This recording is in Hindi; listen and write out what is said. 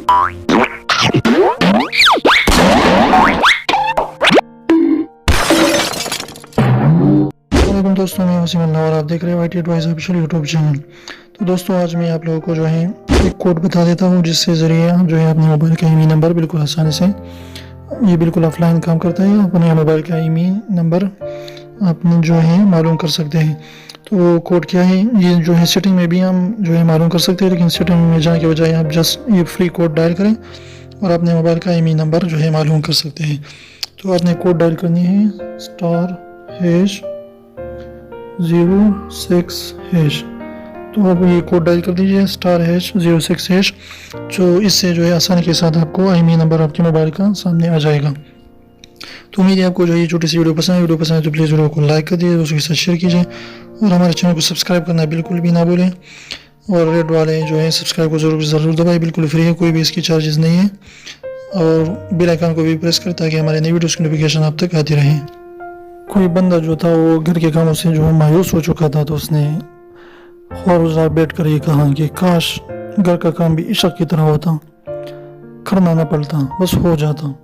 वालेकुम दोस्तों, मैं वसीम अल्लाह और आप देख रहे हो IT advice official YouTube channel. तो दोस्तों, आज मैं आप लोगों को जो है एक कोड बता देता हूँ, जिससे ज़रिए आप जो है अपने मोबाइल का ईमेल नंबर बिल्कुल आसानी से, ये बिल्कुल ऑफलाइन काम करता है, अपने मोबाइल का ईमेल नंबर अपने जो है मालूम कर सकते हैं। तो कोड क्या है, ये जो है सेटिंग में भी हम जो है मालूम कर सकते हैं, लेकिन सेटिंग में जाने के बजाय आप जस्ट ये फ्री कोड डायल करें और अपने मोबाइल का ईमेल नंबर जो है मालूम कर सकते हैं। तो आपने कोड डायल करनी है *#06#। तो अब ये कोड डायल कर दीजिए *#06#। जो इससे जो है आसानी के साथ आपको ईमेल नंबर आपके मोबाइल का सामने आ जाएगा। तो उम्मीद है आपको जो है ये छोटी सी वीडियो पसंद है तो प्लीज़ वीडियो को लाइक कर दीजिए, दोस्तों के साथ शेयर कीजिए और हमारे चैनल को सब्सक्राइब करना बिल्कुल भी ना भूलें। और रेड वाले जो है सब्सक्राइब को ज़रूर दबाएं, बिल्कुल फ्री है, कोई भी इसकी चार्जेस नहीं है। और बेल आइकन को भी प्रेस करें ताकि हमारे नई वीडियोस की नोटिफिकेशन आप तक आती रहे। कोई बंदा जो था वो घर के कामों से जो है मायूस हो चुका था, तो उसने ख्वाब बैठ कर ये कहा कि काश घर का काम भी इश्क की तरह होता, करना न पड़ता, बस हो जाता।